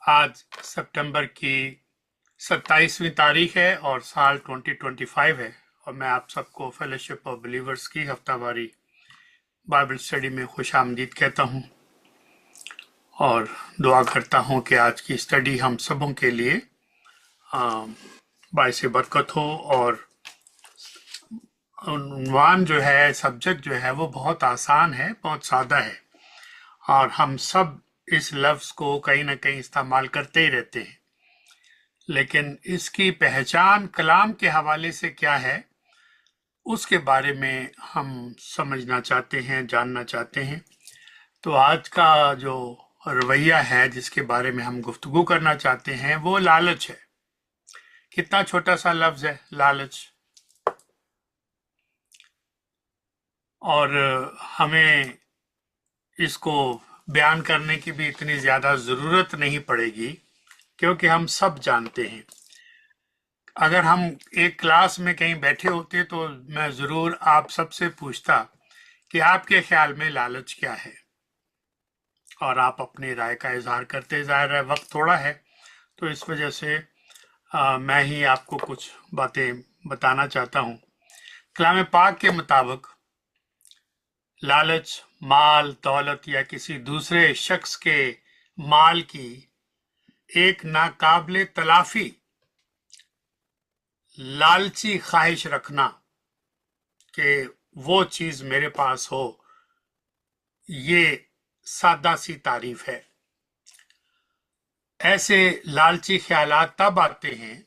आज सितंबर की 27वीं तारीख है और साल 2025 है और मैं आप सबको फेलोशिप ऑफ बिलीवर्स की हफ्तावारी बाइबल स्टडी में खुश आमदीद कहता हूँ और दुआ करता हूँ कि आज की स्टडी हम सबों के लिए बाइस बरकत हो। और उन्वान जो है, सब्जेक्ट जो है वो बहुत आसान है, बहुत सादा है और हम सब इस लफ्ज़ को कहीं ना कहीं इस्तेमाल करते ही रहते हैं, लेकिन इसकी पहचान कलाम के हवाले से क्या है उसके बारे में हम समझना चाहते हैं, जानना चाहते हैं। तो आज का जो रवैया है जिसके बारे में हम गुफ्तगू करना चाहते हैं वो लालच है। कितना छोटा सा लफ्ज़ है लालच, और हमें इसको बयान करने की भी इतनी ज़्यादा ज़रूरत नहीं पड़ेगी क्योंकि हम सब जानते हैं। अगर हम एक क्लास में कहीं बैठे होते तो मैं ज़रूर आप सबसे पूछता कि आपके ख्याल में लालच क्या है, और आप अपनी राय का इजहार करते। ज़ाहिर है वक्त थोड़ा है तो इस वजह से मैं ही आपको कुछ बातें बताना चाहता हूँ। कलाम पाक के मुताबिक लालच माल, दौलत या किसी दूसरे शख्स के माल की एक नाकाबिले तलाफी लालची ख्वाहिश रखना कि वो चीज मेरे पास हो, ये सादा सी तारीफ है। ऐसे लालची ख्यालात तब आते हैं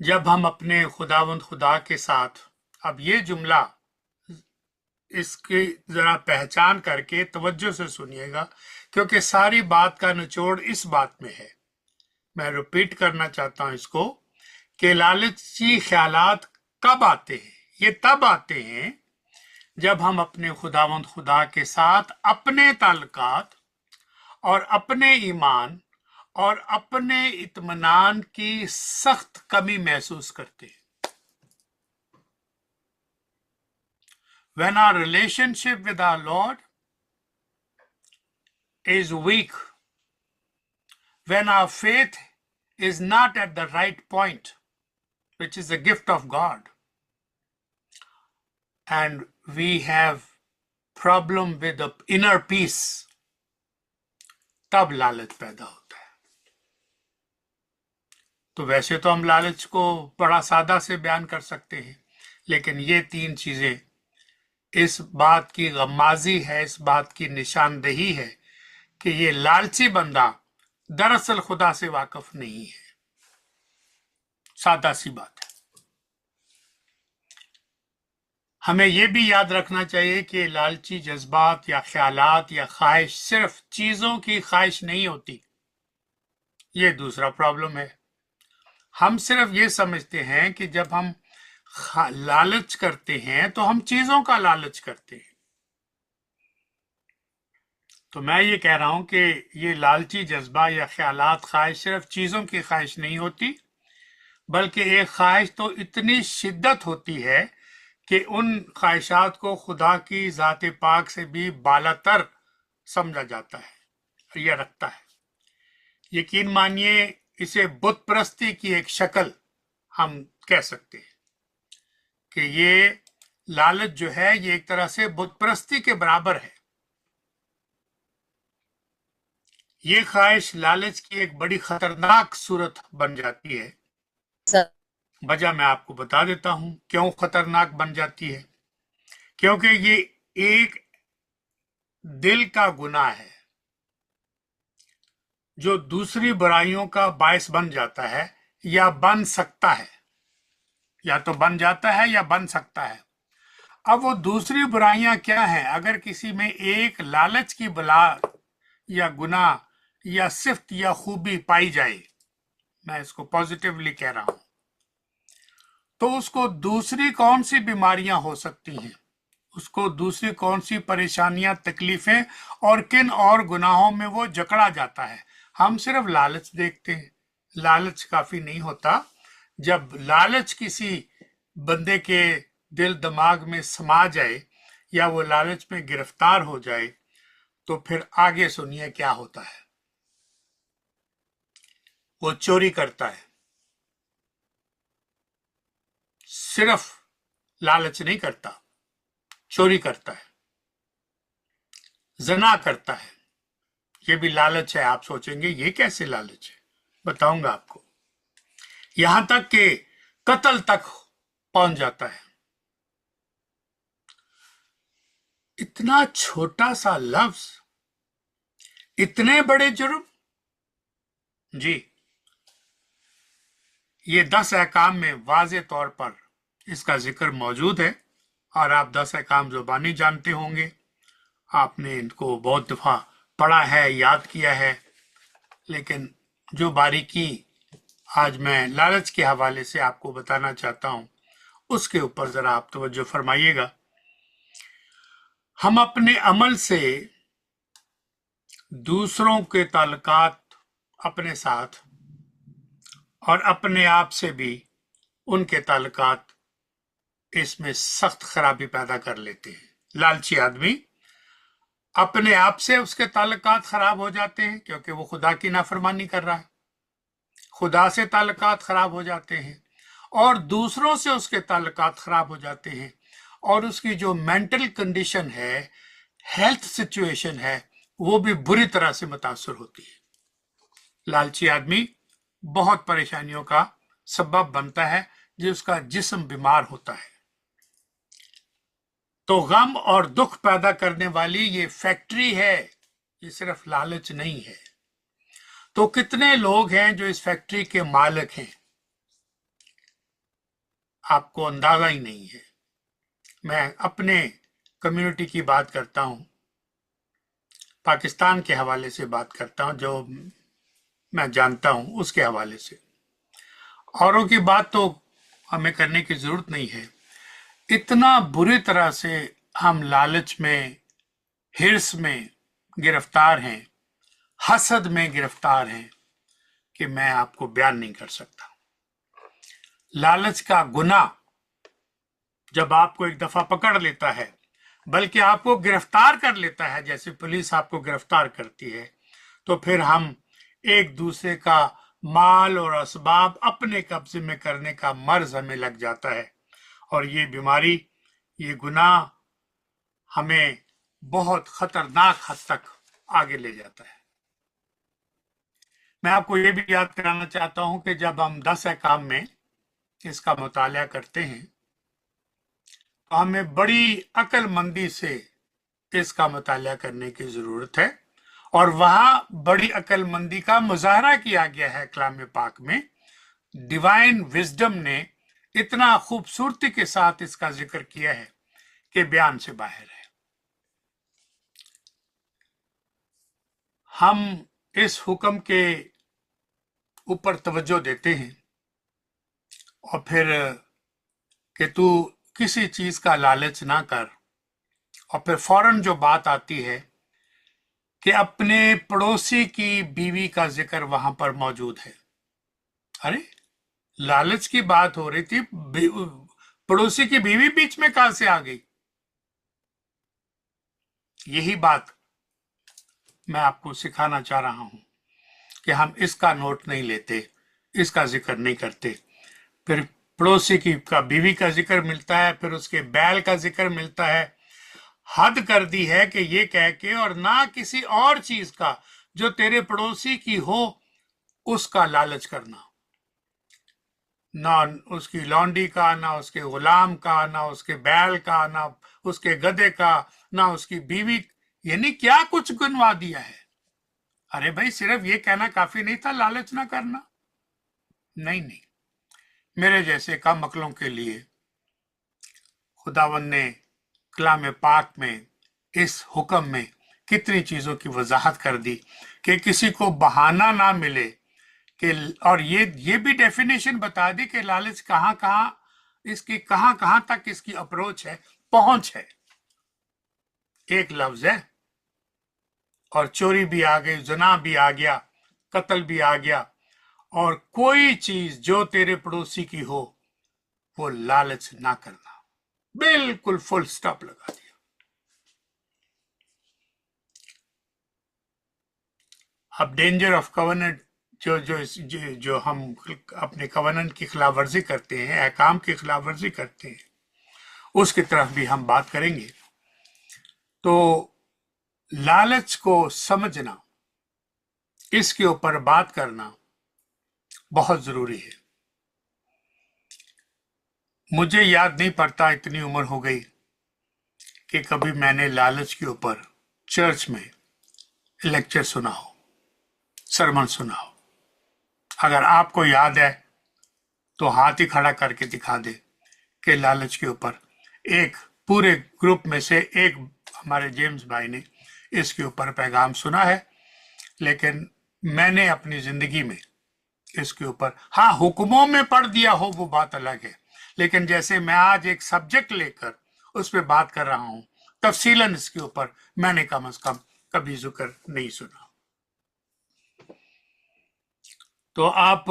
जब हम अपने खुदावंद खुदा के साथ, अब ये जुमला इसकी जरा पहचान करके तवज्जो से सुनिएगा क्योंकि सारी बात का निचोड़ इस बात में है। मैं रिपीट करना चाहता हूं इसको कि लालची ख्यालात कब आते हैं? ये तब आते हैं जब हम अपने खुदावंद खुदा के साथ अपने ताल्लुकात और अपने ईमान और अपने इत्मीनान की सख्त कमी महसूस करते हैं। When our relationship with our Lord is weak, when our faith is not at the right point, which is a gift of God, and we have problem with the inner peace, तब लालच पैदा होता है। तो वैसे तो हम लालच को बड़ा सादा से बयान कर सकते हैं, लेकिन ये तीन चीजें इस बात की गमाजी है, इस बात की निशानदेही है कि ये लालची बंदा दरअसल खुदा से वाकिफ नहीं है। सादा सी बात है। हमें यह भी याद रखना चाहिए कि लालची जज्बात या ख्यालात या ख्वाहिश सिर्फ चीजों की ख्वाहिश नहीं होती। ये दूसरा प्रॉब्लम है। हम सिर्फ ये समझते हैं कि जब हम लालच करते हैं तो हम चीजों का लालच करते हैं। तो मैं ये कह रहा हूं कि ये लालची जज्बा या ख्यालात ख्वाहिश सिर्फ चीजों की ख्वाहिश नहीं होती, बल्कि एक ख्वाहिश तो इतनी शिद्दत होती है कि उन ख्वाहिशात को खुदा की ज़ात पाक से भी बालातर समझा जाता है या रखता है। यकीन मानिए इसे बुत परस्ती की एक शक्ल हम कह सकते हैं कि ये लालच जो है ये एक तरह से बुत परस्ती के बराबर है। ये ख्वाहिश लालच की एक बड़ी खतरनाक सूरत बन जाती है। वजह मैं आपको बता देता हूं क्यों खतरनाक बन जाती है। क्योंकि ये एक दिल का गुनाह है जो दूसरी बुराइयों का बायस बन जाता है या बन सकता है, या तो बन जाता है या बन सकता है। अब वो दूसरी बुराइयां क्या हैं? अगर किसी में एक लालच की बला या गुनाह या सिफ्त या खूबी पाई जाए, मैं इसको पॉजिटिवली कह रहा हूं, तो उसको दूसरी कौन सी बीमारियां हो सकती हैं, उसको दूसरी कौन सी परेशानियां, तकलीफें और किन और गुनाहों में वो जकड़ा जाता है। हम सिर्फ लालच देखते हैं। लालच काफी नहीं होता। जब लालच किसी बंदे के दिल दिमाग में समा जाए या वो लालच में गिरफ्तार हो जाए तो फिर आगे सुनिए क्या होता है। वो चोरी करता है, सिर्फ लालच नहीं करता, चोरी करता है, ज़ना करता है, ये भी लालच है। आप सोचेंगे ये कैसे लालच है, बताऊंगा आपको। यहां तक कि कत्ल तक पहुंच जाता है। इतना छोटा सा लफ्ज, इतने बड़े जुर्म। जी, ये 10 अहकाम में वाज़े तौर पर इसका जिक्र मौजूद है, और आप 10 अहकाम ज़ुबानी जानते होंगे, आपने इनको बहुत दफ़ा पढ़ा है, याद किया है। लेकिन जो बारीकी आज मैं लालच के हवाले से आपको बताना चाहता हूं, उसके ऊपर ज़रा आप तवज्जो फरमाइएगा। हम अपने अमल से दूसरों के ताल्लुकात अपने साथ और अपने आप से भी उनके ताल्लुकात, इसमें सख्त खराबी पैदा कर लेते हैं। लालची आदमी अपने आप से उसके ताल्लुकात खराब हो जाते हैं, क्योंकि वो खुदा की नाफरमानी कर रहा है, खुदा से ताल्लुकात खराब हो जाते हैं, और दूसरों से उसके ताल्लुकात खराब हो जाते हैं, और उसकी जो मेंटल कंडीशन है, हेल्थ सिचुएशन है, वो भी बुरी तरह से मुतासर होती है। लालची आदमी बहुत परेशानियों का सबब बनता है, जिसका जिस्म बीमार होता है। तो गम और दुख पैदा करने वाली ये फैक्ट्री है, ये सिर्फ लालच नहीं है। तो कितने लोग हैं जो इस फैक्ट्री के मालिक हैं, आपको अंदाजा ही नहीं है। मैं अपने कम्युनिटी की बात करता हूं, पाकिस्तान के हवाले से बात करता हूं, जो मैं जानता हूं उसके हवाले से। औरों की बात तो हमें करने की जरूरत नहीं है। इतना बुरी तरह से हम लालच में, हिर्स में गिरफ्तार हैं, हसद में गिरफ्तार हैं, कि मैं आपको बयान नहीं कर सकता। लालच का गुनाह जब आपको एक दफा पकड़ लेता है, बल्कि आपको गिरफ्तार कर लेता है, जैसे पुलिस आपको गिरफ्तार करती है, तो फिर हम एक दूसरे का माल और असबाब अपने कब्जे में करने का मर्ज हमें लग जाता है, और ये बीमारी, ये गुनाह हमें बहुत खतरनाक हद तक आगे ले जाता है। मैं आपको ये भी याद कराना चाहता हूं कि जब हम 10 अहकाम में इसका मुताला करते हैं, तो हमें बड़ी अक्लमंदी से इसका मुताला करने की जरूरत है, और वहां बड़ी अक्लमंदी का मुजाहरा किया गया है कलाम पाक में। डिवाइन विजडम ने इतना खूबसूरती के साथ इसका जिक्र किया है कि बयान से बाहर है। हम इस हुक्म के ऊपर तवज्जो देते हैं, और फिर कि तू किसी चीज का लालच ना कर, और फिर फौरन जो बात आती है कि अपने पड़ोसी की बीवी का जिक्र वहां पर मौजूद है। अरे, लालच की बात हो रही थी, पड़ोसी की बीवी बीच में कहां से आ गई? यही बात मैं आपको सिखाना चाह रहा हूं कि हम इसका नोट नहीं लेते, इसका जिक्र नहीं करते। फिर पड़ोसी की का बीवी का जिक्र मिलता है, फिर उसके बैल का जिक्र मिलता है। हद कर दी है कि ये कह के, और ना किसी और चीज का जो तेरे पड़ोसी की हो उसका लालच करना, ना उसकी लौंडी का, ना उसके गुलाम का, ना उसके बैल का, ना उसके गधे का, ना उसकी बीवी, यानी क्या कुछ गिनवा दिया है। अरे भाई, सिर्फ ये कहना काफी नहीं था लालच ना करना? नहीं नहीं, मेरे जैसे कम अक्लों के लिए खुदावंद ने कलाम पाक में, इस हुक्म में कितनी चीजों की वजाहत कर दी कि किसी को बहाना ना मिले कि, और ये भी डेफिनेशन बता दी कि लालच कहां कहां, इसकी कहां कहां तक इसकी अप्रोच है, पहुंच है। एक लफ्ज है, और चोरी भी आ गई, ज़ना भी आ गया, कत्ल भी आ गया, और कोई चीज जो तेरे पड़ोसी की हो वो लालच ना करना, बिल्कुल फुल स्टॉप लगा दिया। अब डेंजर ऑफ कवर्नेंट जो हम अपने कवानन की खिलाफ वर्जी करते हैं, अहकाम की खिलाफ वर्जी करते हैं, उसकी तरफ भी हम बात करेंगे। तो लालच को समझना, इसके ऊपर बात करना बहुत जरूरी है। मुझे याद नहीं पड़ता, इतनी उम्र हो गई कि कभी मैंने लालच के ऊपर चर्च में लेक्चर सुना हो, सरमन सुना हो। अगर आपको याद है तो हाथ ही खड़ा करके दिखा दे कि लालच के ऊपर एक पूरे ग्रुप में से एक हमारे जेम्स भाई ने इसके ऊपर पैगाम सुना है। लेकिन मैंने अपनी जिंदगी में इसके ऊपर, हाँ, हुक्मों में पढ़ दिया हो वो बात अलग है, लेकिन जैसे मैं आज एक सब्जेक्ट लेकर उस पर बात कर रहा हूं, तफसीलन इसके ऊपर मैंने कम से कम कभी जिक्र नहीं सुना। तो आप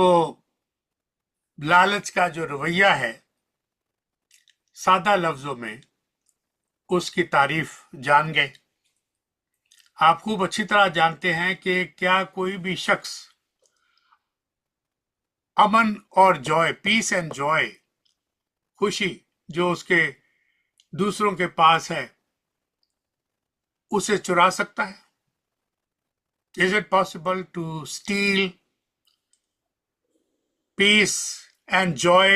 लालच का जो रवैया है, सादा लफ्जों में उसकी तारीफ जान गए। आप खूब अच्छी तरह जानते हैं कि क्या कोई भी शख्स अमन और जॉय, पीस एंड जॉय, खुशी जो उसके दूसरों के पास है, उसे चुरा सकता है? Is it possible to steal peace and joy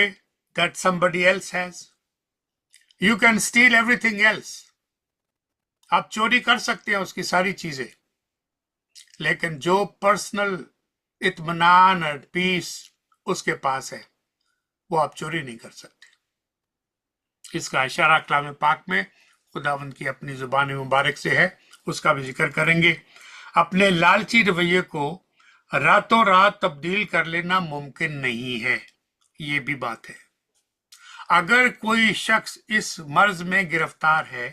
that somebody else has? You can steal everything else. आप चोरी कर सकते हैं उसकी सारी चीजें, लेकिन जो पर्सनल इत्मीनान और पीस उसके पास है वो आप चोरी नहीं कर सकते। इसका इशारा कलाम पाक में खुदावंद की अपनी जुबान मुबारक से है, उसका भी जिक्र करेंगे। अपने लालची रवैये को रातों रात तब्दील कर लेना मुमकिन नहीं है, ये भी बात है। अगर कोई शख्स इस मर्ज में गिरफ्तार है,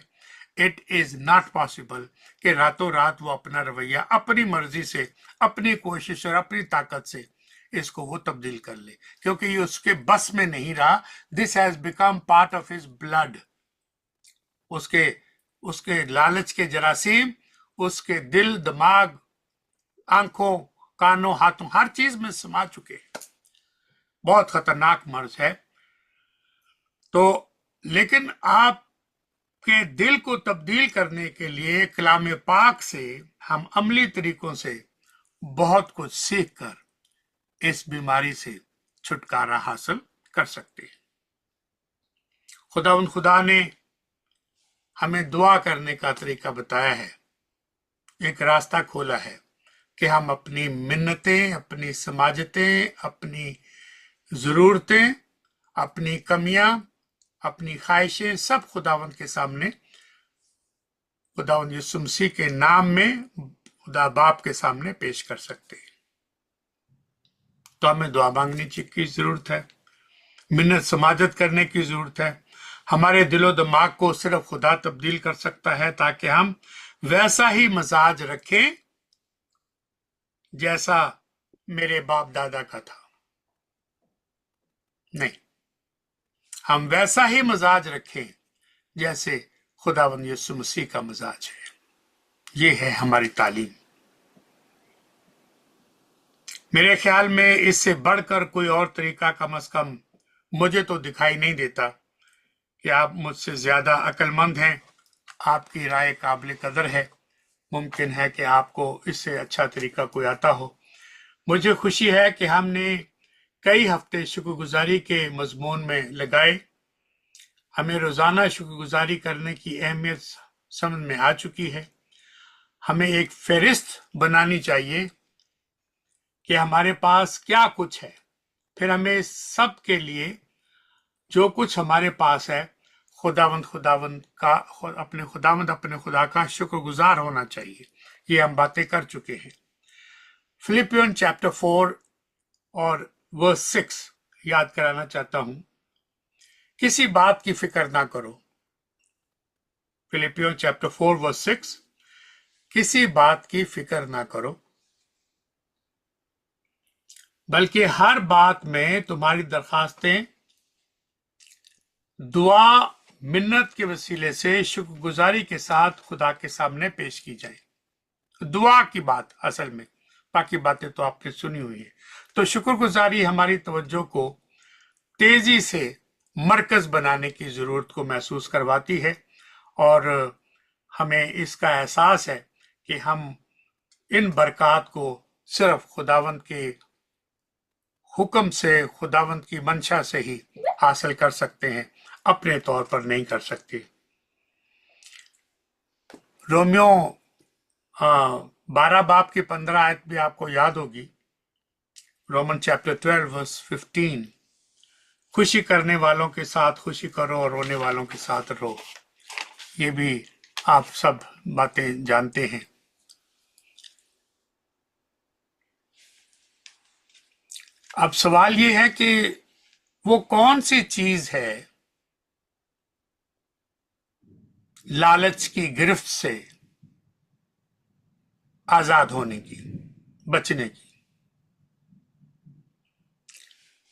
इट इज नॉट पॉसिबल कि रातों रात वो अपना रवैया अपनी मर्जी से, अपनी कोशिश और अपनी ताकत से इसको वो तब्दील कर ले, क्योंकि ये उसके बस में नहीं रहा। This has become part of his blood. उसके लालच के जरासीम उसके दिल, दिमाग, आंखों, कानों, हाथों, हर चीज में समा चुके हैं। बहुत खतरनाक मर्ज है। तो लेकिन आपके दिल को तब्दील करने के लिए कलाम पाक से हम अमली तरीकों से बहुत कुछ सीख कर इस बीमारी से छुटकारा हासिल कर सकते हैं। खुदा ने हमें दुआ करने का तरीका बताया है, एक रास्ता खोला है कि हम अपनी मिन्नतें, अपनी समाजतें, अपनी जरूरतें, अपनी कमियां, अपनी ख्वाहिशें सब खुदावंद के सामने, खुदावंद यीशु मसीह के नाम में खुदा बाप के सामने पेश कर सकते हैं। तो हमें दुआ मांगने की जरूरत है, मिन्नत समाजत करने की जरूरत है। हमारे दिलो दिमाग को सिर्फ खुदा तब्दील कर सकता है, ताकि हम वैसा ही मजाज रखें जैसा मेरे बाप दादा का था। नहीं, हम वैसा ही मजाज रखें जैसे खुदावंद यीशु मसीह का मजाज है। ये है हमारी तालीम। मेरे ख्याल में इससे बढ़कर कोई और तरीका कम से कम मुझे तो दिखाई नहीं देता। कि आप मुझसे ज्यादा अक्लमंद हैं, आपकी राय काबिल कदर है, मुमकिन है कि आपको इससे अच्छा तरीका कोई आता हो। मुझे खुशी है कि हमने कई हफ्ते शुक्रगुजारी के मजमून में लगाए। हमें रोजाना शुक्रगुजारी करने की अहमियत समझ में आ चुकी है। हमें एक फहरिस्त बनानी चाहिए कि हमारे पास क्या कुछ है, फिर हमें सब के लिए जो कुछ हमारे पास है खुदावंद का अपने खुदा का शुक्रगुजार होना चाहिए। ये हम बातें कर चुके हैं। फिलिपियन चैप्टर 4 और वर्स 6 याद कराना चाहता हूं। किसी बात की फिक्र ना करो। फिलिपियन चैप्टर 4 वर्स 6, किसी बात की फिक्र ना करो, बल्कि हर बात में तुम्हारी दरखास्तें दुआ मिन्नत के वसीले से शुक्रगुजारी के साथ खुदा के सामने पेश की जाए। दुआ की बात असल में बाकी बातें तो आपने सुनी हुई है। तो शुक्रगुजारी हमारी तवज्जो को तेजी से मरकज बनाने की जरूरत को महसूस करवाती है, और हमें इसका एहसास है कि हम इन बरक़ात को सिर्फ खुदावंद के हुक्म से, खुदावंद की मंशा से ही हासिल कर सकते हैं, अपने तौर पर नहीं कर सकते। रोमियो 12 बाब की 15 आयत भी आपको याद होगी। रोमन चैप्टर 12 वर्स 15, खुशी करने वालों के साथ खुशी करो और रोने वालों के साथ रो। ये भी आप सब बातें जानते हैं। अब सवाल ये है कि वो कौन सी चीज है लालच की गिरफ्त से आजाद होने की, बचने की।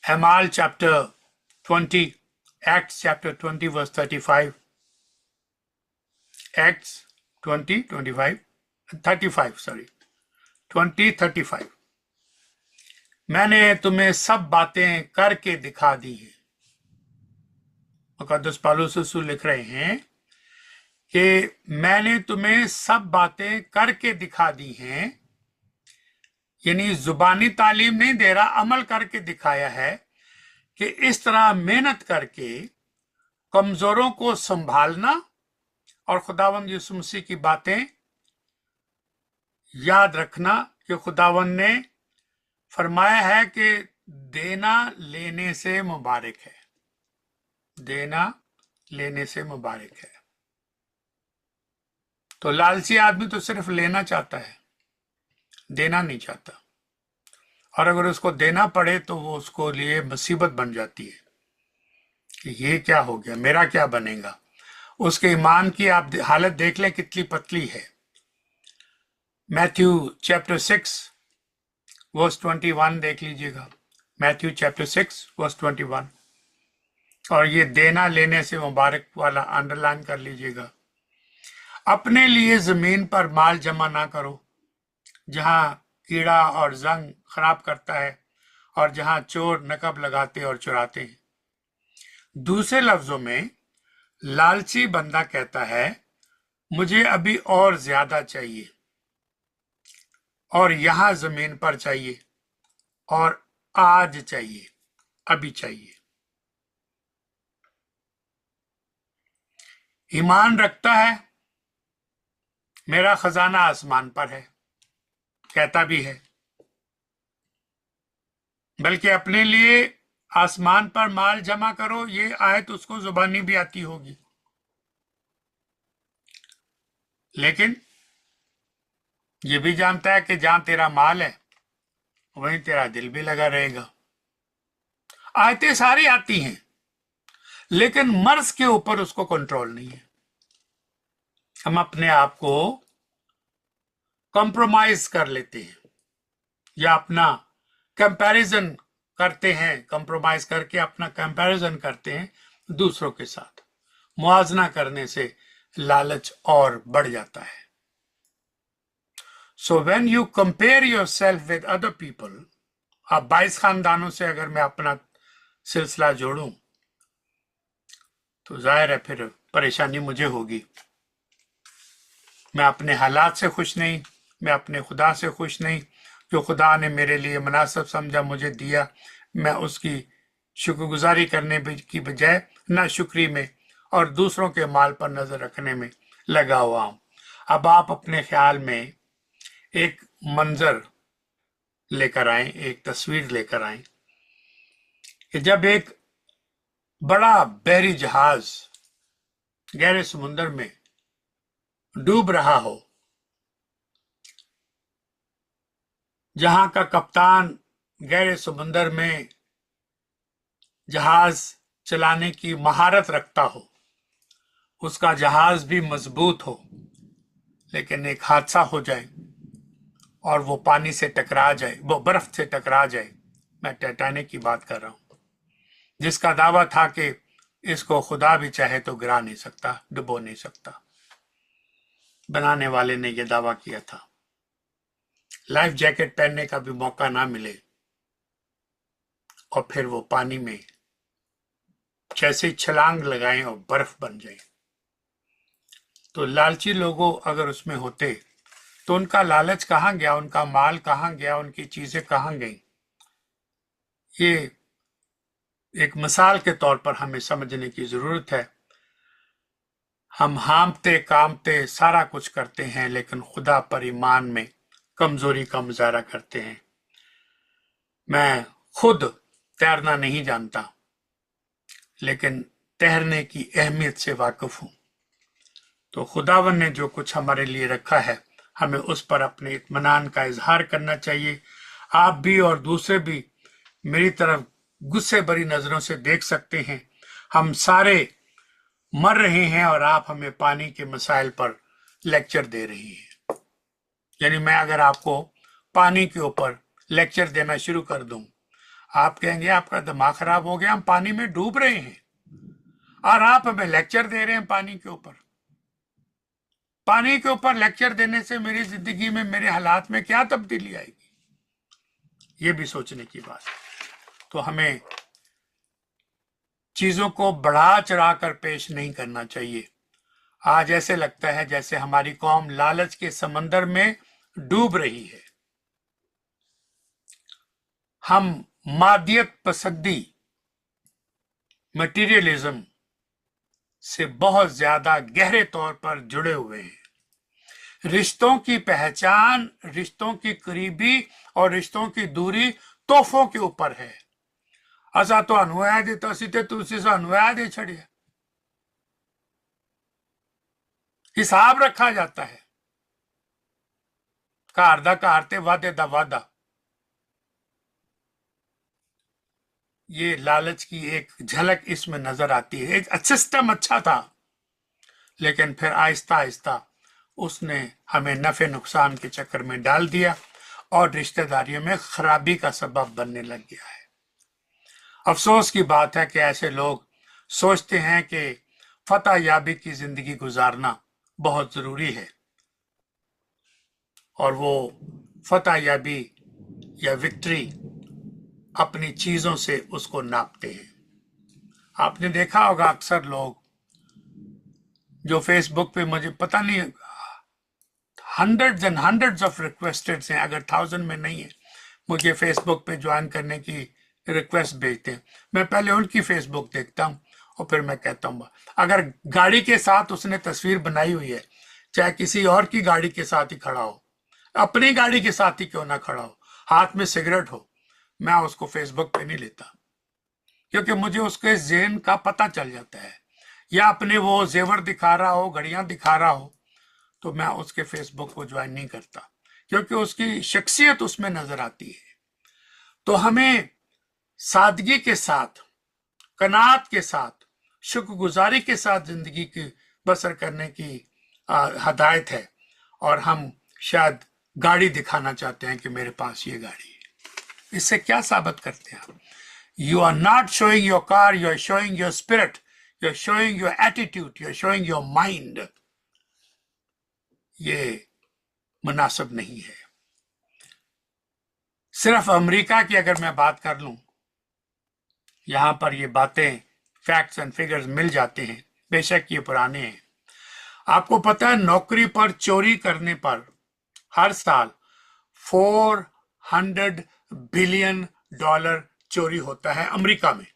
एमाल chapter 20, Acts chapter 20 verse 35, Acts 20:35 मैंने तुम्हें सब बातें करके दिखा दी हैं। मुक़द्दस पौलुस रसूल लिख रहे हैं कि मैंने तुम्हें सब बातें करके दिखा दी हैं, यानी जुबानी तालीम नहीं दे रहा, अमल करके दिखाया है कि इस तरह मेहनत करके कमजोरों को संभालना और खुदावंद यीशु मसीह की बातें याद रखना कि खुदावंद ने फरमाया है कि देना लेने से मुबारक है, देना लेने से मुबारक है। तो लालची आदमी तो सिर्फ लेना चाहता है, देना नहीं चाहता, और अगर उसको देना पड़े तो वो उसको लिए मुसीबत बन जाती है कि ये क्या हो गया, मेरा क्या बनेगा। उसके ईमान की आप हालत देख लें कितनी पतली है। मैथ्यू चैप्टर 6 वर्स 21 देख लीजिएगा, मैथ्यू चैप्टर 6 वर्स 21, और ये देना लेने से मुबारक वाला अंडरलाइन कर लीजिएगा। अपने लिए जमीन पर माल जमा ना करो जहां कीड़ा और जंग खराब करता है और जहां चोर नकब लगाते और चुराते हैं। दूसरे लफ्जों में लालची बंदा कहता है मुझे अभी और ज्यादा चाहिए, और यहां जमीन पर चाहिए, और आज चाहिए, अभी चाहिए। ईमान रखता है मेरा खजाना आसमान पर है, कहता भी है, बल्कि अपने लिए आसमान पर माल जमा करो, ये आयत उसको जुबानी भी आती होगी, लेकिन ये भी जानता है कि जहां तेरा माल है वहीं तेरा दिल भी लगा रहेगा। आयतें सारी आती हैं, लेकिन मर्ज के ऊपर उसको कंट्रोल नहीं है। हम अपने आप को कॉम्प्रोमाइज कर लेते हैं या अपना कंपैरिजन करते हैं, कॉम्प्रोमाइज करके अपना कंपैरिजन करते हैं दूसरों के साथ। मुआवजा करने से लालच और बढ़ जाता है। So when you compare yourself with other people, आप 22 खानदानों से अगर मैं अपना सिलसिला जोड़ूं तो जाहिर है फिर परेशानी मुझे होगी। मैं अपने हालात से खुश नहीं, मैं अपने खुदा से खुश नहीं। जो खुदा ने मेरे लिए मुनासिब समझा, मुझे दिया, मैं उसकी शुक्रगुजारी करने की बजाय नाशुक्री में और दूसरों के माल पर नजर रखने में लगा हुआ हूं। अब आप अपने ख्याल में एक मंजर लेकर आए, एक तस्वीर लेकर आए कि जब एक बड़ा बहरी जहाज गहरे समुद्र में डूब रहा हो, जहां का कप्तान गहरे समुद्र में जहाज चलाने की महारत रखता हो, उसका जहाज भी मजबूत हो, लेकिन एक हादसा हो जाए और वो पानी से टकरा जाए, वो बर्फ से टकरा जाए। मैं टाइटैनिक की बात कर रहा हूं, जिसका दावा था कि इसको खुदा भी चाहे तो गिरा नहीं सकता, डुबो नहीं सकता। बनाने वाले ने यह दावा किया था। लाइफ जैकेट पहनने का भी मौका ना मिले और फिर वो पानी में जैसे ही छलांग लगाएं और बर्फ बन जाए। तो लालची लोगों अगर उसमें होते तो उनका लालच कहाँ गया, उनका माल कहाँ गया, उनकी चीजें कहाँ गई? ये एक मिसाल के तौर पर हमें समझने की जरूरत है। हम हांफते कांपते सारा कुछ करते हैं, लेकिन खुदा पर ईमान में कमजोरी का मुजाहरा करते हैं। मैं खुद तैरना नहीं जानता, लेकिन तैरने की अहमियत से वाकिफ हूं। तो खुदावन ने जो कुछ हमारे लिए रखा है, हमें उस पर अपने इत्मीनान का इजहार करना चाहिए। आप भी और दूसरे भी मेरी तरफ गुस्से भरी नजरों से देख सकते हैं। हम सारे मर रहे हैं और आप हमें पानी के मसाइल पर लेक्चर दे रही हैं। यानी मैं अगर आपको पानी के ऊपर लेक्चर देना शुरू कर दूं, आप कहेंगे आपका दिमाग खराब हो गया, हम पानी में डूब रहे हैं और आप हमें लेक्चर दे रहे हैं पानी के ऊपर। पानी के ऊपर लेक्चर देने से मेरी जिंदगी में, मेरे हालात में क्या तब्दीली आएगी? ये भी सोचने की बात है। तो हमें चीजों को बढ़ा चढ़ा कर पेश नहीं करना चाहिए। आज ऐसे लगता है जैसे हमारी कौम लालच के समंदर में डूब रही है। हम मादियत पसंदी, मटीरियलिज्म से बहुत ज्यादा गहरे तौर पर जुड़े हुए हैं। रिश्तों की पहचान, रिश्तों की करीबी और रिश्तों की दूरी तोहफों के ऊपर है। असा तो अनुया देता असी ते तुसी अनुया दे छड़िया। हिसाब रखा जाता है, घर दा घर ते वादे दा वादा। ये लालच की एक झलक इसमें नजर आती है। एक सिस्टम अच्छा था, लेकिन फिर आहिस्ता आहिस्ता उसने हमें नफे नुकसान के चक्कर में डाल दिया और रिश्तेदारियों में खराबी का सबब बनने लग गया है। अफसोस की बात है कि ऐसे लोग सोचते हैं कि फतह याबी की जिंदगी गुजारना बहुत जरूरी है और वो फतह याबी या विक्ट्री अपनी चीजों से उसको नापते हैं। आपने देखा होगा अक्सर लोग जो फेसबुक पे, मुझे पता नहीं, hundreds and hundreds of requested हैं, अगर 1000 में नहीं है, मुझे फेसबुक पे ज्वाइन करने की रिक्वेस्ट भेजते हैं। मैं पहले उनकी फेसबुक देखता हूँ और फिर मैं कहता हूँ अगर गाड़ी के साथ उसने तस्वीर बनाई हुई है, चाहे किसी और की गाड़ी के साथ ही खड़ा हो, अपनी गाड़ी के साथ ही क्यों ना खड़ा हो, हाथ में सिगरेट हो, मैं उसको फेसबुक पे नहीं लेता, क्योंकि मुझे उसके ज़हन का पता चल जाता है। या अपने वो जेवर दिखा रहा हो, घड़ियां दिखा रहा हो, तो मैं उसके फेसबुक को ज्वाइन नहीं करता, क्योंकि उसकी शख्सियत उसमें नजर आती है। तो हमें सादगी के साथ, कनात के साथ, शुक्रगुजारी के साथ जिंदगी की बसर करने की हदायत है। और हम शायद गाड़ी दिखाना चाहते हैं कि मेरे पास ये गाड़ी है। इससे क्या साबित करते हैं? You are not showing your car, you are showing your spirit, you are showing your attitude, you are showing your mind. ये मुनासिब नहीं है। सिर्फ अमेरिका की अगर मैं बात कर लूं, यहां पर ये बातें, फैक्ट्स एंड फिगर्स मिल जाते हैं, बेशक ये पुराने हैं। आपको पता है नौकरी पर चोरी करने पर हर साल $400 बिलियन चोरी होता है अमेरिका में।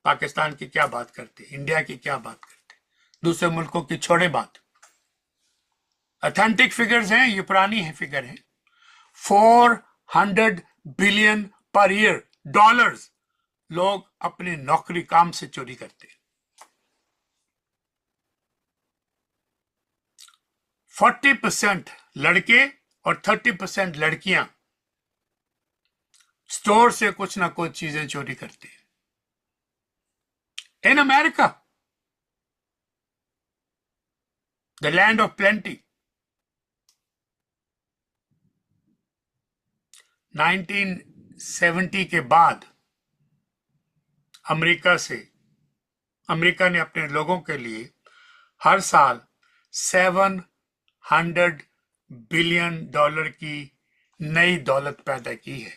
पाकिस्तान की क्या बात करते, इंडिया की क्या बात करते, दूसरे मुल्कों की छोड़े बात। ऑथेंटिक फिगर्स हैं, ये पुरानी है फिगर है। 400 बिलियन पर ईयर डॉलर्स लोग अपनी नौकरी काम से चोरी करते हैं। 40% लड़के और 30% लड़कियां स्टोर से कुछ ना कुछ चीजें चोरी करते हैं। In America, the land of plenty, 1970 के बाद अमेरिका ने अपने लोगों के लिए हर साल $700 बिलियन डॉलर की नई दौलत पैदा की है।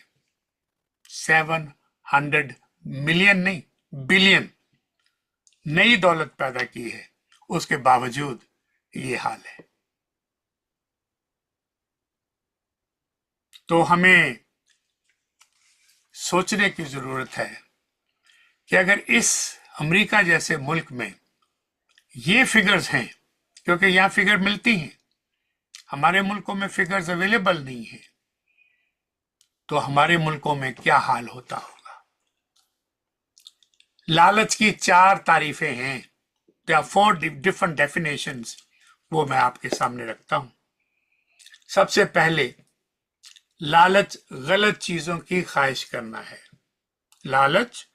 700 मिलियन नहीं, बिलियन नई दौलत पैदा की है, उसके बावजूद ये हाल है। तो हमें सोचने की जरूरत है कि अगर इस अमेरिका जैसे मुल्क में ये फिगर्स हैं, क्योंकि यहां फिगर मिलती हैं, हमारे मुल्कों में फिगर्स अवेलेबल नहीं है, तो हमारे मुल्कों में क्या हाल होता होगा। लालच की 4 तारीफें हैं, there are 4 different definitions, वो मैं आपके सामने रखता हूं। सबसे पहले, लालच गलत चीजों की ख्वाहिश करना है। लालच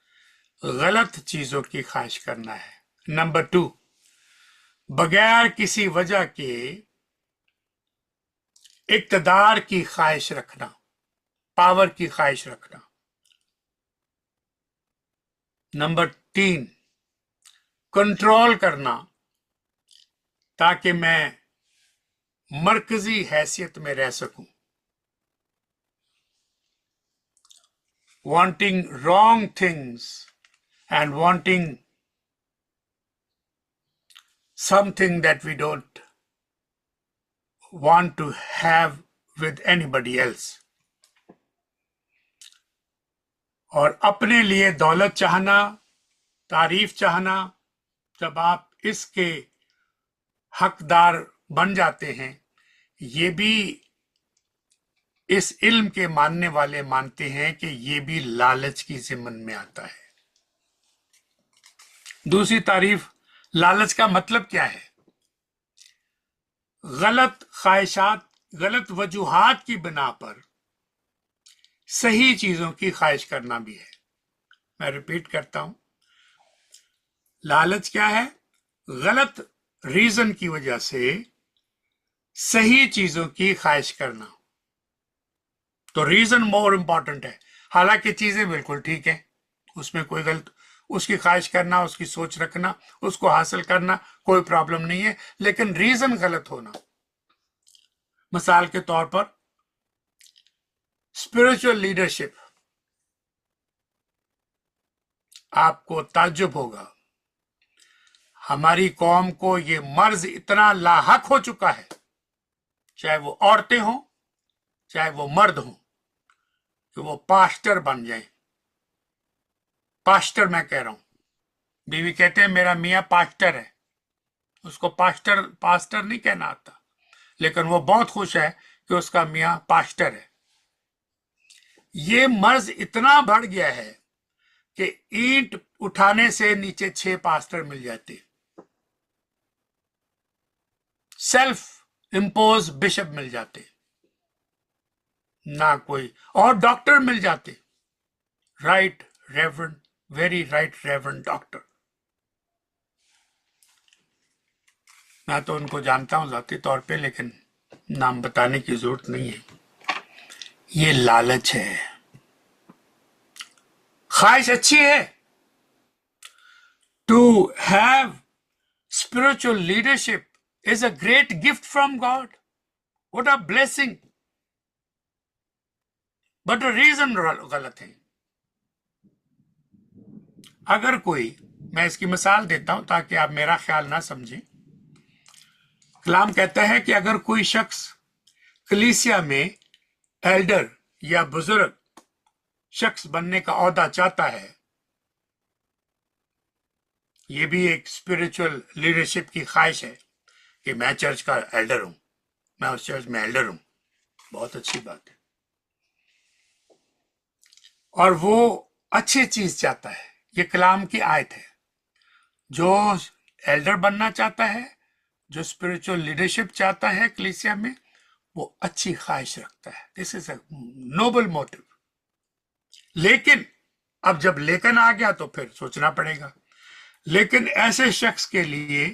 गलत चीजों की ख्वाहिश करना है। नंबर 2, बगैर किसी वजह के इक्तदार की ख्वाहिश रखना, पावर की ख्वाहिश रखना। नंबर 3, कंट्रोल करना ताकि मैं मरकजी हैसियत में रह सकूं। wanting wrong things and wanting something that we don't want to have with anybody else, और अपने लिए दौलत चाहना, तारीफ चाहना। जब आप इसके हकदार बन जाते हैं, ये भी इस इल्म के मानने वाले मानते हैं कि ये भी लालच की ज़िम्मन में आता है। दूसरी तारीफ, लालच का मतलब क्या है? गलत ख्वाहिशात, गलत वजूहात की बिना पर सही चीजों की ख्वाहिश करना भी है। मैं रिपीट करता हूं, लालच क्या है? गलत रीजन की वजह से सही चीजों की ख्वाहिश करना। तो रीजन मोर इंपॉर्टेंट है। हालांकि चीजें बिल्कुल ठीक है, उसमें कोई गलत, उसकी ख्वाहिश करना, उसकी सोच रखना, उसको हासिल करना कोई प्रॉब्लम नहीं है, लेकिन रीजन गलत होना। मिसाल के तौर पर स्पिरिचुअल लीडरशिप, आपको ताज्जुब होगा, हमारी कौम को ये मर्ज इतना लाहक हो चुका है, चाहे वो औरतें हों चाहे वो मर्द हों, कि वो पास्टर बन जाएं। पास्टर मैं कह रहा हूं, बीवी कहते हैं मेरा मियाँ पास्टर है, उसको पास्टर नहीं कहना आता, लेकिन वो बहुत खुश है कि उसका मियाँ पास्टर है। ये मर्ज इतना बढ़ गया है कि ईंट उठाने से नीचे 6 पास्टर मिल जाते, सेल्फ इम्पोज बिशप मिल जाते, ना कोई और डॉक्टर मिल जाते, right reverend, very right reverend doctor. मैं तो उनको जानता हूं जाती तौर पे, लेकिन नाम बताने की जरूरत नहीं है। ये लालच है। ख्वाहिश अच्छी है, to have spiritual leadership is a great gift from God. What a blessing. But the reason गलत है। अगर कोई, मैं इसकी मिसाल देता हूं ताकि आप मेरा ख्याल ना समझें। कलाम कहता है कि अगर कोई शख्स कलीसिया में एल्डर या बुजुर्ग शख्स बनने का ओहदा चाहता है, ये भी एक स्पिरिचुअल लीडरशिप की ख्वाहिश है कि मैं चर्च का एल्डर हूं, मैं उस चर्च में एल्डर हूं, बहुत अच्छी बात है, और वो अच्छी चीज चाहता है। ये कलाम की आयत है। जो एल्डर बनना चाहता है, जो स्पिरिचुअल लीडरशिप चाहता है कलीसिया में, वो अच्छी ख्वाहिश रखता है। This is a Nobel motive. लेकिन अब जब लेकिन आ गया तो फिर सोचना पड़ेगा। लेकिन ऐसे शख्स के लिए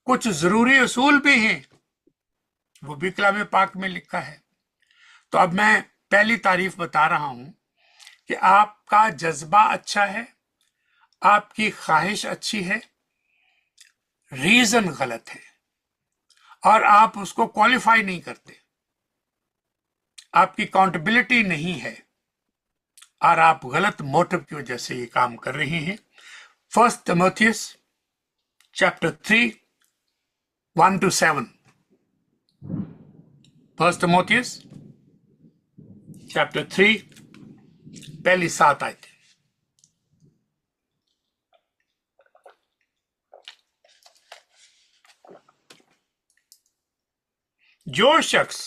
कुछ जरूरी उसूल भी हैं, वो भी कलाम पाक में लिखा है। तो अब मैं पहली तारीफ बता रहा हूं कि आपका जज्बा अच्छा है, आपकी ख्वाहिश अच्छी है, रीजन गलत है और आप उसको क्वालिफाई नहीं करते। आपकी अकाउंटेबिलिटी नहीं है और आप गलत मोटिव की वजह से ये काम कर रहे हैं। 1 Timotheus chapter 3 1 to 7। 1 Timotheus chapter 3 पहली 7 आयतें। जो शख्स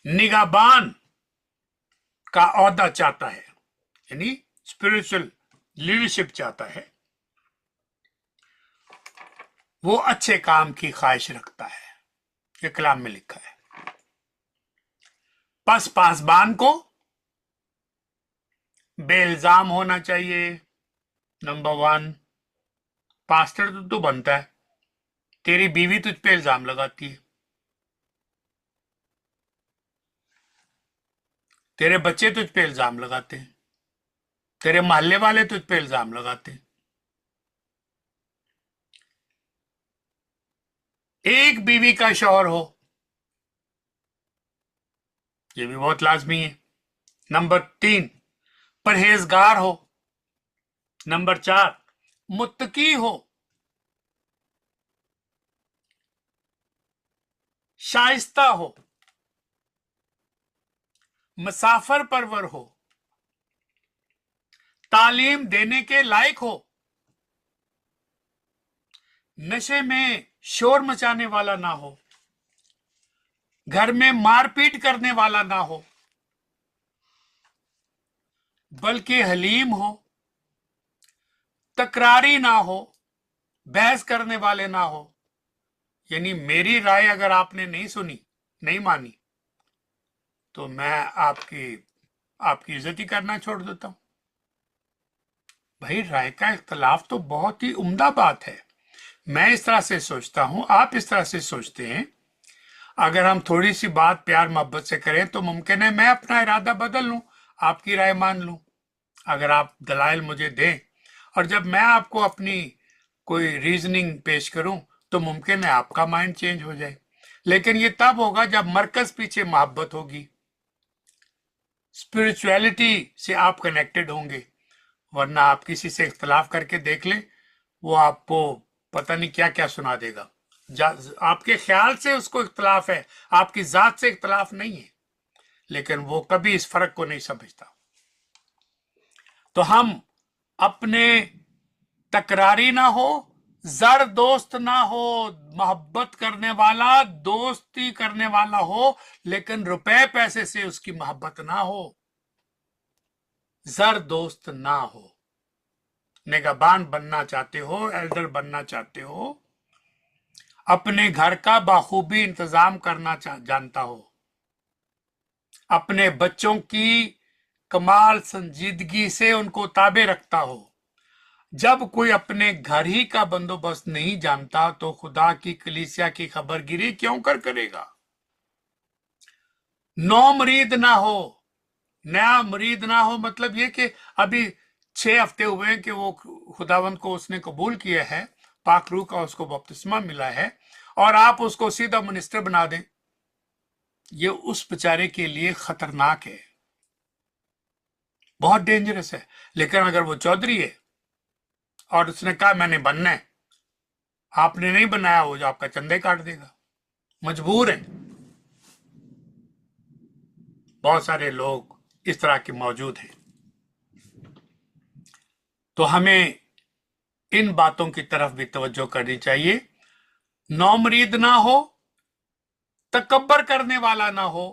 निगाहबान का ओहदा चाहता है, यानी स्पिरिचुअल लीडरशिप चाहता है, वो अच्छे काम की ख्वाहिश रखता है। ये कलाम में लिखा है। पासबान को बेइल्जाम होना चाहिए। नंबर 1, पास्टर तो तू बनता है, तेरी बीवी तुझ पे इल्जाम लगाती है, तेरे बच्चे तुझ पे इल्जाम लगाते हैं, तेरे मोहल्ले वाले तुझ पे इल्जाम लगाते हैं। एक बीवी का शौहर हो, ये भी बहुत लाजमी है। नंबर 3, परहेजगार हो। नंबर 4, मुत्तकी हो, शाइस्ता हो, मुसाफर परवर हो, तालीम देने के लायक हो, नशे में शोर मचाने वाला ना हो, घर में मारपीट करने वाला ना हो, बल्कि हलीम हो, तकरारी ना हो, बहस करने वाले ना हो। यानी मेरी राय अगर आपने नहीं सुनी, नहीं मानी, तो मैं आपकी इज्जत ही करना छोड़ देता हूं। भाई, राय का इख्तलाफ तो बहुत ही उम्दा बात है। मैं इस तरह से सोचता हूं, आप इस तरह से सोचते हैं। अगर हम थोड़ी सी बात प्यार मोहब्बत से करें तो मुमकिन है मैं अपना इरादा बदल लूं, आपकी राय मान लूं, अगर आप दलाइल मुझे दें। और जब मैं आपको अपनी कोई रीजनिंग पेश करूं तो मुमकिन है आपका माइंड चेंज हो जाए। लेकिन ये तब होगा जब मरकज पीछे मोहब्बत होगी, स्पिरिचुअलिटी से आप कनेक्टेड होंगे। वरना आप किसी से इख्तलाफ करके देख लें, वो आपको पता नहीं क्या क्या सुना देगा। आपके ख्याल से उसको इख्तलाफ है, आपकी जात से इख्तलाफ नहीं है, लेकिन वो कभी इस फर्क को नहीं समझता। तो हम अपने तकरारी ना हो, जर दोस्त ना हो, मोहब्बत करने वाला, दोस्ती करने वाला हो, लेकिन रुपए पैसे से उसकी मोहब्बत ना हो, जर दोस्त ना हो। निगहबान बनना चाहते हो, एल्डर बनना चाहते हो, अपने घर का बाखूबी इंतजाम करना जानता हो, अपने बच्चों की कमाल संजीदगी से उनको ताबे रखता हो, जब कोई अपने घर ही का बंदोबस्त नहीं जानता तो खुदा की कलीसिया की खबरगिरी क्यों करेगा। नौ मरीद ना हो, नया मरीद ना हो, मतलब ये कि अभी 6 हफ्ते हुए हैं कि वो खुदावंद को उसने कबूल किया है, पाक रूह का उसको बपतिस्मा मिला है, और आप उसको सीधा मिनिस्टर बना दें, ये उस बेचारे के लिए खतरनाक है, बहुत डेंजरस है। लेकिन अगर वो चौधरी है और उसने कहा मैंने बनना है, आपने नहीं बनाया, वो जो आपका चंदे काट देगा, मजबूर है। बहुत सारे लोग इस तरह के मौजूद हैं। तो हमें इन बातों की तरफ भी तवज्जो करनी चाहिए। नौमरीद ना हो, तकब्बर करने वाला ना हो,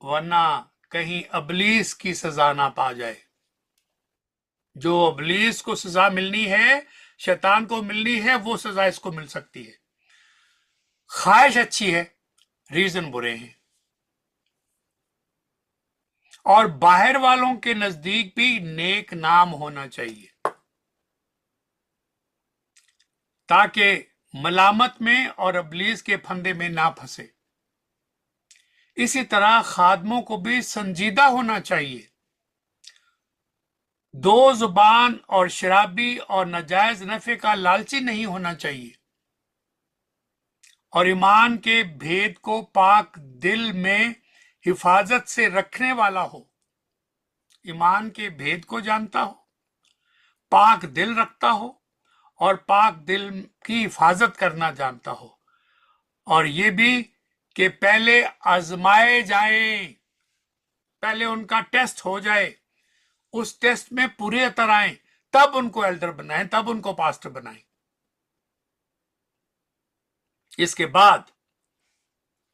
वरना कहीं अबलीस की सजा ना पा जाए। जो अबलीस को सजा मिलनी है, शैतान को मिलनी है, वो सजा इसको मिल सकती है। ख्वाहिश अच्छी है, रीजन बुरे हैं। और बाहर वालों के नजदीक भी नेक नाम होना चाहिए, ताकि मलामत में और अबलीस के फंदे में ना फंसे। इसी तरह खादमों को भी संजीदा होना चाहिए, दो जुबान और शराबी और नाजायज नफे का लालची नहीं होना चाहिए, اور ایمان کے भेद को पाक दिल में हिफाजत से रखने वाला हो, ईमान के भेद को जानता हो, पाक दिल रखता हो और पाक दिल की हिफाजत करना जानता हो, और ये भी कि पहले आजमाए जाएं, पहले उनका टेस्ट हो जाए, उस टेस्ट में पूरे उतर आए, तब उनको एल्डर बनाएं, तब उनको पास्टर बनाएं। इसके बाद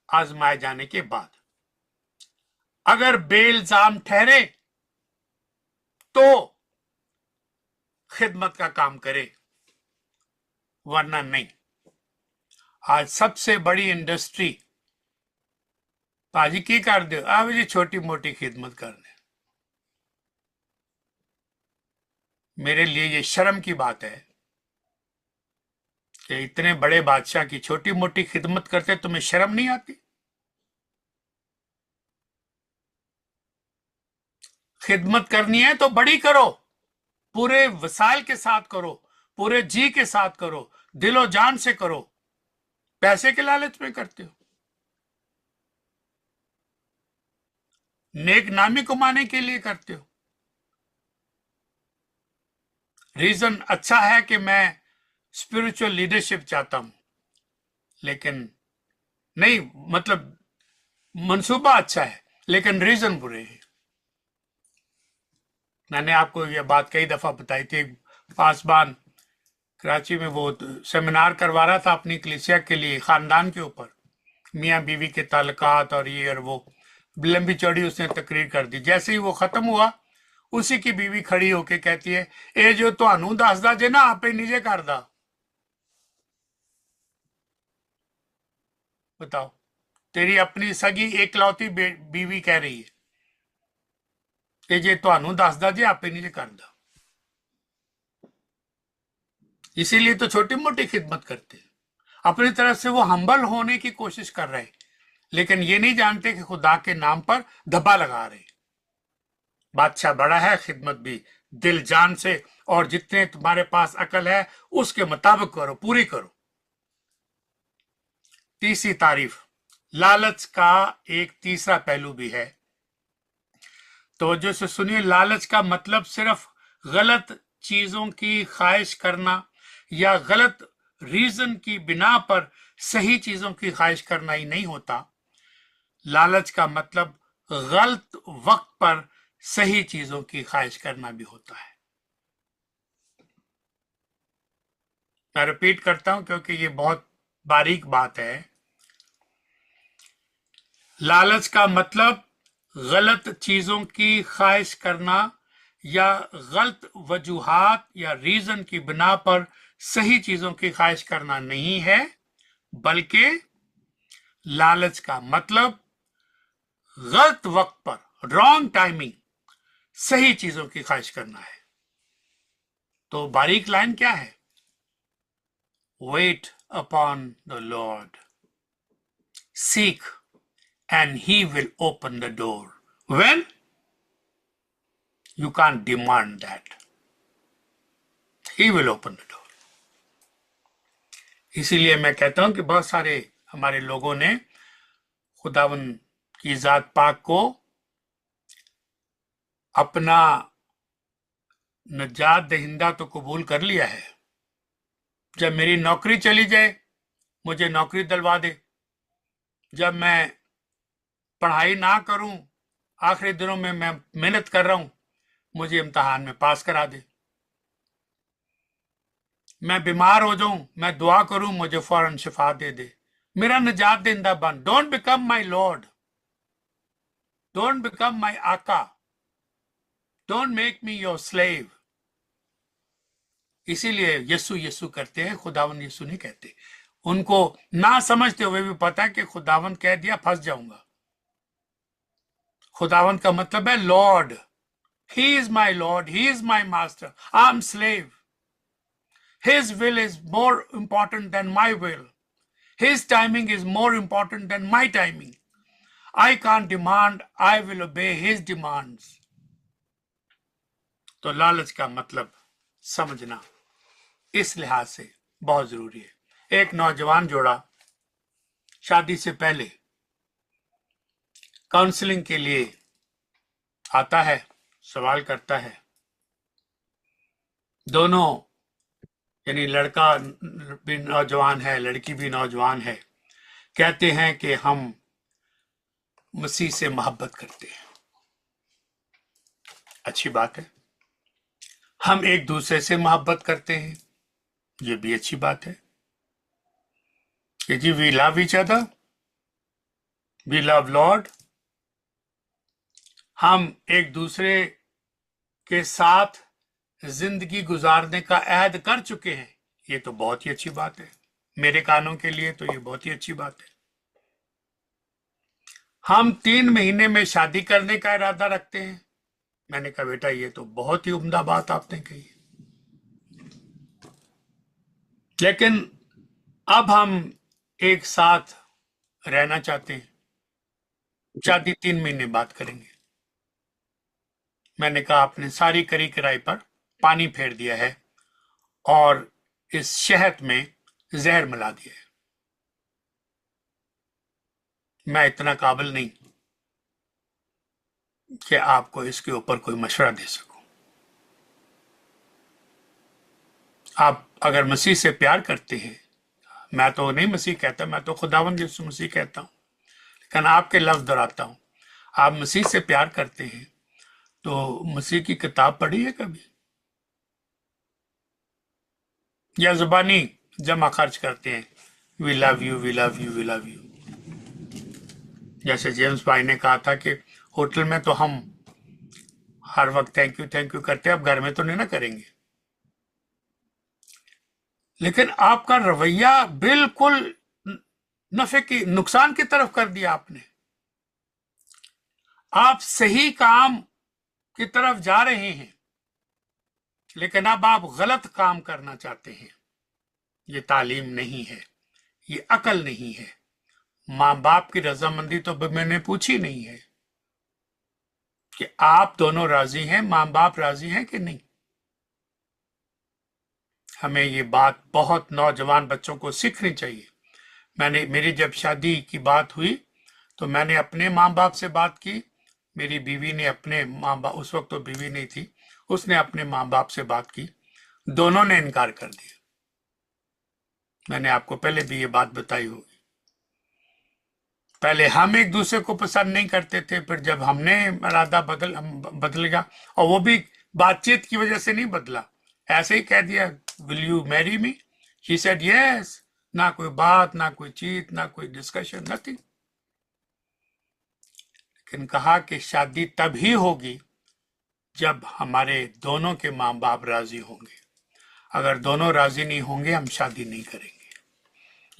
आजमाए जाने के बाद अगर बेइल्जाम ठहरे तो खिदमत का काम करे, वरना नहीं। आज सबसे बड़ी इंडस्ट्री पाजी की कर दो, आप जी छोटी मोटी खिदमत कर दे। मेरे लिए ये शर्म की बात है कि इतने बड़े बादशाह की छोटी मोटी खिदमत करते, तुम्हें शर्म नहीं आती? खिदमत करनी है तो बड़ी करो, पूरे वसाइल के साथ करो, पूरे जी के साथ करो, दिलो जान से करो। पैसे के लालच में करते हो, नेक नामी कमाने के लिए करते हो। रीजन अच्छा है कि मैं स्पिरिचुअल लीडरशिप चाहता हूं, लेकिन नहीं, मतलब मंसूबा अच्छा है, लेकिन रीजन बुरे हैं। मैंने आपको ये बात कई दफा बताई थी। पासबान कराची में वो सेमिनार करवा रहा था अपनी कलीसिया के लिए, खानदान के ऊपर, मियाँ बीवी के ताल्लुकात और ये और वो, लंबी चौड़ी उसने तकरीर कर दी। जैसे ही वो खत्म हुआ, उसी की बीवी खड़ी होके कहती है, ए जो तुहानू दसदा जे ना आपे निजे करदा। बताओ, तेरी अपनी सगी एकलौती बीवी कह रही है कि जे तुहानू दसदा जे आपे निजे करदा। इसीलिए तो छोटी मोटी खिदमत करते हैं, अपनी तरफ से वो हम्बल होने की कोशिश कर रहे हैं, लेकिन ये नहीं जानते कि खुदा के नाम पर धब्बा लगा रहे हैं। बादशाह बड़ा है, खिदमत भी दिल जान से, और जितने तुम्हारे पास अकल है उसके मुताबिक करो, पूरी करो। तीसरी तारीफ, लालच का एक तीसरा पहलू भी है। तवज्जो से सुनिए, लालच का मतलब सिर्फ गलत चीजों की ख्वाहिश करना या गलत रीजन की बिना पर सही चीजों की ख्वाहिश करना ही नहीं होता। लालच का मतलब गलत वक्त पर सही चीजों की ख्वाहिश करना भी होता है। मैं रिपीट करता हूं क्योंकि ये बहुत बारीक बात है। लालच का मतलब गलत चीजों की ख्वाहिश करना या गलत वजूहात या रीजन की बिना पर सही चीजों की ख्वाहिश करना नहीं है, बल्कि लालच का मतलब गलत वक्त पर, रॉन्ग टाइमिंग, सही चीजों की ख्वाहिश करना है। तो बारीक लाइन क्या है? Weight upon the Lord, seek and he will open the door. When? You can't demand that. He will open the door. इसीलिए मैं कहता हूं कि बहुत सारे हमारे लोगों ने खुदावन की जात पाक को अपना नजात दहिंदा तो कबूल कर लिया है। जब मेरी नौकरी चली जाए, मुझे नौकरी दिलवा दे। जब मैं पढ़ाई ना करूं, आखिरी दिनों में मैं मेहनत कर रहा हूं, मुझे इम्तिहान में पास करा दे। मैं बीमार हो जाऊं, मैं दुआ करूं, मुझे फौरन शिफा दे दे। मेरा निजात देंदा बन। Don't become my lord, don't become my आका, don't make me your slave. इसीलिए यीशु यीशु करते हैं, खुदावन यीशु नहीं कहते। उनको ना समझते हुए भी पता है कि खुदावन कह दिया फंस जाऊंगा। खुदावन का मतलब है Lord. He is my Lord, He is my master, I'm slave. His will is more important than my will. His timing is more important than my timing. I can't demand, I will obey His demands. तो लालच का मतलब समझना इस लिहाज से बहुत जरूरी है। एक नौजवान जोड़ा शादी से पहले काउंसलिंग के लिए आता है, सवाल करता है, दोनों यानी लड़का भी नौजवान है, लड़की भी नौजवान है, कहते हैं कि हम मसीह से मोहब्बत करते हैं। अच्छी बात है, हम एक दूसरे से मोहब्बत करते हैं, ये भी अच्छी बात है कि जी we love each other, we love lord. हम एक दूसरे के साथ जिंदगी गुजारने का अहद कर चुके हैं, ये तो बहुत ही अच्छी बात है। मेरे कानों के लिए तो ये बहुत ही अच्छी बात है। हम 3 महीने में शादी करने का इरादा रखते हैं। मैंने कहा बेटा ये तो बहुत ही उम्दा बात आपने कही है, लेकिन अब हम एक साथ रहना चाहते हैं, शादी 3 महीने बाद करेंगे। मैंने कहा आपने सारी करी कराई पर पानी फेर दिया है और इस शहद में जहर मिला दिया है। मैं इतना काबिल नहीं कि आपको इसके ऊपर कोई मशवरा दे सकूं। आप अगर मसीह से प्यार करते हैं, मैं तो नहीं मसीह कहता, मैं तो खुदावंद यीशु मसीह कहता हूं, लेकिन आपके लफ्ज दोहराता हूं, आप मसीह से प्यार करते हैं तो मसीह की किताब पढ़ी है कभी, या जुबानी जमा खर्च करते हैं, we love you we love you we love you. जैसे जेम्स भाई ने कहा था कि होटल में तो हम हर वक्त थैंक यू करते हैं, अब घर में तो नहीं ना करेंगे। लेकिन आपका रवैया बिल्कुल नफे की नुकसान की तरफ कर दिया आपने। आप सही काम की तरफ जा रहे हैं, लेकिन अब आप गलत काम करना चाहते हैं। ये तालीम नहीं है, ये अकल नहीं है। मां बाप की रजामंदी तो मैंने पूछी नहीं है कि आप दोनों राजी हैं, मां बाप राजी हैं कि नहीं। हमें ये बात बहुत नौजवान बच्चों को सीखनी चाहिए। मेरी जब शादी की बात हुई तो मैंने अपने मां बाप से बात की, मेरी बीवी ने अपने मां बाप, उस वक्त तो बीवी नहीं थी, उसने अपने मां बाप से बात की, दोनों ने इनकार कर दिया। मैंने आपको पहले भी ये बात बताई होगी। पहले हम एक दूसरे को पसंद नहीं करते थे, फिर जब हमने इरादा बदल गया, और वो भी बातचीत की वजह से नहीं बदला, ऐसे ही कह दिया will you marry me, she said yes, ना कोई बात, ना कोई चीत, ना कोई डिस्कशन, नथिंग। लेकिन कहा कि शादी तभी होगी जब हमारे दोनों के मां बाप राजी होंगे। अगर दोनों राजी नहीं होंगे हम शादी नहीं करेंगे।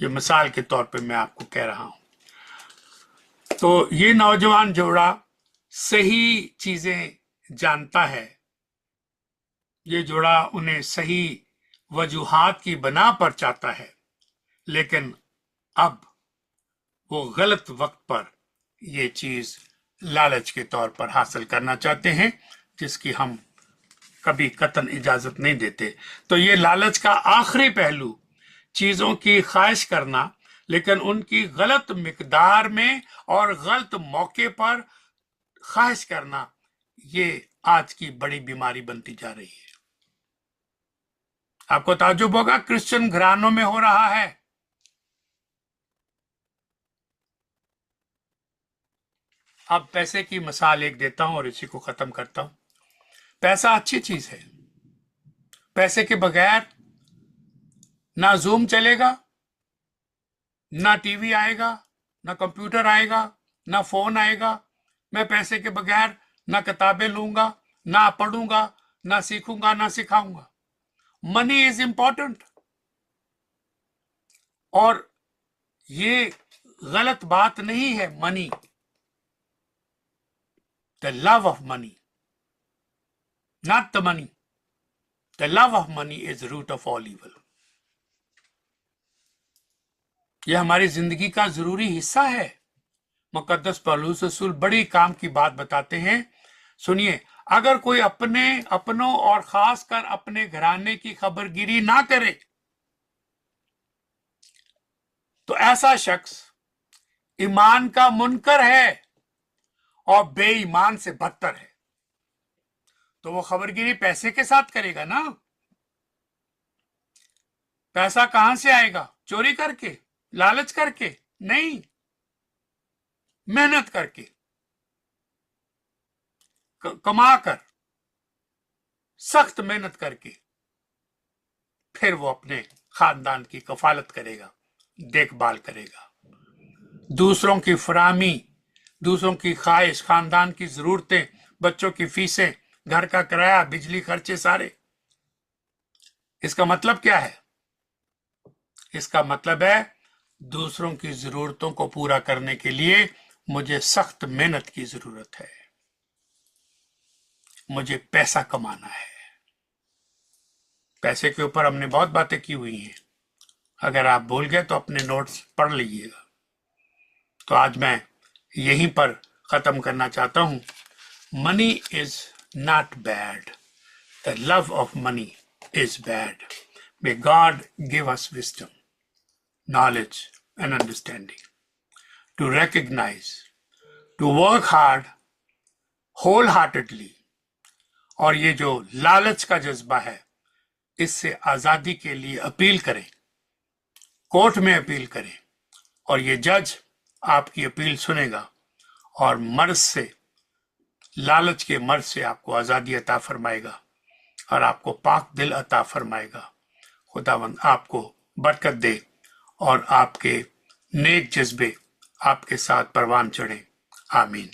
ये मिसाल के तौर पे मैं आपको कह रहा हूं। तो ये नौजवान जोड़ा सही चीजें जानता है, ये जोड़ा उन्हें सही वजूहात की बना पर चाहता है, लेकिन अब वो गलत वक्त पर ये चीज लालच के तौर पर हासिल करना चाहते हैं, जिसकी हम कभी कतन इजाजत नहीं देते। तो ये लालच का आखिरी पहलू, चीजों की ख्वाहिश करना, लेकिन उनकी गलत मिकदार में और गलत मौके पर ख्वाहिश करना, ये आज की बड़ी बीमारी बनती जा रही है। आपको ताज्जुब होगा, क्रिश्चियन घरानों में हो रहा है। अब पैसे की मिसाल एक देता हूं और इसी को खत्म करता हूं। पैसा अच्छी चीज है, पैसे के बगैर ना जूम चलेगा, ना टीवी आएगा, ना कंप्यूटर आएगा, ना फोन आएगा। मैं पैसे के बगैर ना किताबें लूंगा, ना पढ़ूंगा, ना सीखूंगा, ना सिखाऊंगा। Money is important. और ये गलत बात नहीं है। Money, the love of money, not the money, the love of money is root of all evil. ये हमारी जिंदगी का जरूरी हिस्सा है। मुकद्दस पौलुस रसूल बड़ी काम की बात बताते हैं। सुनिए, अगर कोई अपनों और खासकर अपने घराने की खबरगिरी ना करे तो ऐसा शख्स ईमान का मुनकर है और बेईमान से बदतर है। तो वो खबरगिरी पैसे के साथ करेगा ना। पैसा कहां से आएगा? चोरी करके, लालच करके नहीं, मेहनत करके, कमा कर, सख्त मेहनत करके, फिर वो अपने खानदान की कफालत करेगा, देखभाल करेगा। दूसरों की फराहमी, दूसरों की ख्वाहिश, खानदान की जरूरतें, बच्चों की फीसें, घर का किराया, बिजली खर्चे सारे। इसका मतलब क्या है? इसका मतलब है दूसरों की जरूरतों को पूरा करने के लिए मुझे सख्त मेहनत की जरूरत है, मुझे पैसा कमाना है। पैसे के ऊपर हमने बहुत बातें की हुई हैं, अगर आप भूल गए तो अपने नोट्स पढ़ लीजिएगा। तो आज मैं यहीं पर खत्म करना चाहता हूं। Money is not bad, the love of money is bad. May God give us wisdom, knowledge and understanding to recognize, to work hard wholeheartedly। और ये जो लालच का जज्बा है, इससे आजादी के लिए अपील करें, कोर्ट में अपील करें, और ये जज आपकी अपील सुनेगा और मर्ज से, लालच के मर्ज से आपको आजादी अता फरमाएगा और आपको पाक दिल अता फरमाएगा। खुदावंद आपको बरकत दे और आपके नेक जज्बे आपके साथ परवान चढ़े। आमीन।